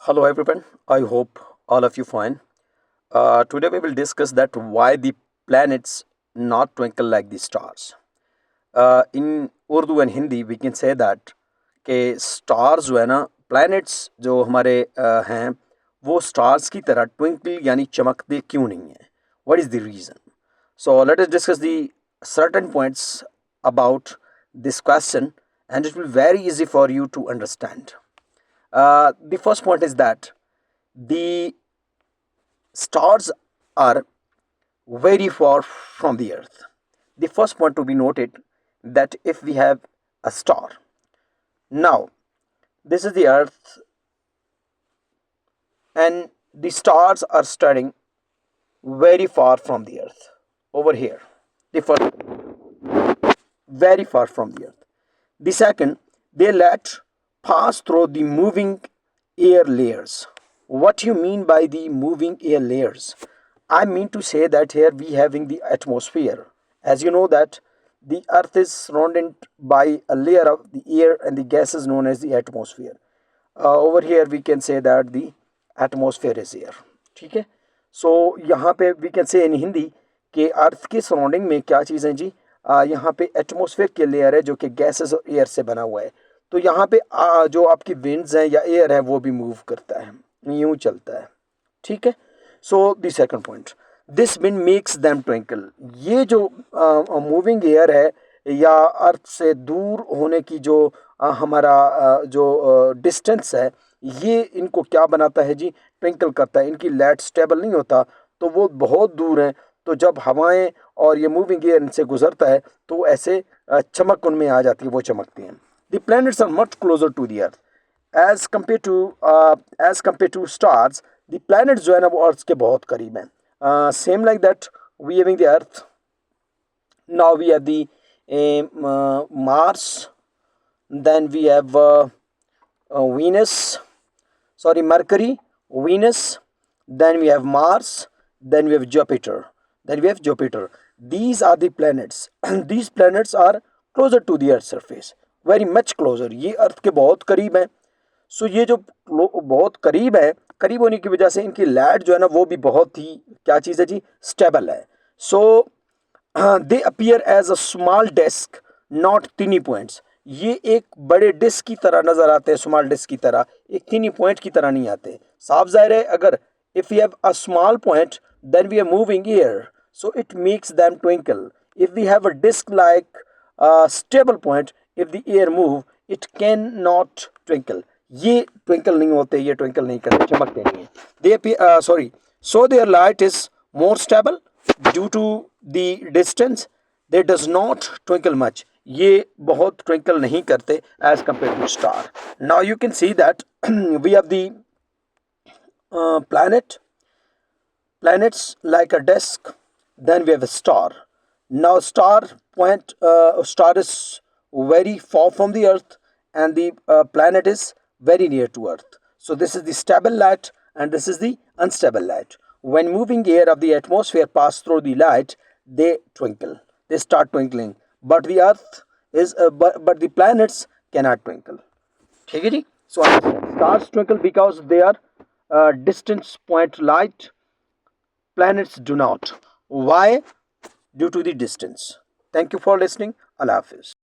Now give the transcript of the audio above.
Hello everyone, I hope all of you fine. Today we will discuss that why the planets not twinkle like the stars. In Urdu and Hindi we can say that कि stars जो है ना planets जो हमारे हैं वो stars की तरह twinkle यानी चमकते क्यों नहीं हैं? What is the reason? So let us discuss the certain points about this question and it will be very easy for you to understand. The first point is that the stars are very far from the earth. The first point to be noted that if we have a star, now this is the earth and the stars are studying very far from the earth over here. The first, very far from the earth. The second, they let pass through the moving air layers. What you mean by the moving air layers? I mean to say that here we having the atmosphere. As you know that the earth is surrounded by a layer of the air and the gases known as the atmosphere. Over here we can say that the atmosphere is air. ठीक है. सो यहाँ पे we can say इन हिंदी कि अर्थ के surrounding में क्या चीज़ है जी. यहाँ पे एटमॉस्फेयर के लेयर है जो कि गैसेस और एयर से बना हुआ है. तो यहाँ पे जो आपकी विंड्स हैं या एयर है वो भी मूव करता है, यूँ चलता है. ठीक है. So the second point, this wind makes them twinkle. ये जो मूविंग एयर है या अर्थ से दूर होने की जो हमारा जो डिस्टेंस है, ये इनको क्या बनाता है जी, ट्विंकल करता है. इनकी लाइट स्टेबल नहीं होता तो वो बहुत दूर हैं. तो जब हवाएं और ये मूविंग एयर इनसे गुजरता है तो ऐसे चमक उनमें आ जाती है, वो चमकती हैं. The planets are much closer to the earth as compare to stars. The planets जो है ना वो अर्थ के बहुत करीब हैं. Same like that we having the earth. Now we have the Mars, then we have Venus, sorry, Mercury, Venus, then we have Mars, then we have Jupiter. These are the planets. These planets are closer to the earth's surface, very much closer. ये अर्थ के बहुत करीब हैं. सो ये जो बहुत करीब है, करीब होने की वजह से इनकी लाइट जो है ना वो भी बहुत ही क्या चीज़ है जी, स्टेबल है. So they appear as a small disc, not tiny points. ये एक बड़े डिस्क की तरह नजर आते हैं, स्मॉल डिस्क की तरह, एक टिनी पॉइंट की तरह नहीं आते. साफ जाहिर है अगर if you have a small point then we are moving air, so it makes them twinkle. If we have a disc like stable point, if the air move it can not twinkle. ये twinkle नहीं होते, ये twinkle नहीं करते, चमकते नहीं है. They sorry, so their light is more stable due to the distance. They does not twinkle much. ये बहुत ट्विंकल नहीं करते as compare to star. Now you can see that we have the planets like a disk, then we have a star. Now star is very far from the earth and the planet is very near to earth. So this is the stable light and this is the unstable light. When moving air of the atmosphere pass through the light, they start twinkling. But the earth is but the planets cannot twinkle. ठीक है जी. So stars twinkle because they are distance point light. Planets do not. Why? Due to the distance. Thank you for listening. Allah Hafiz.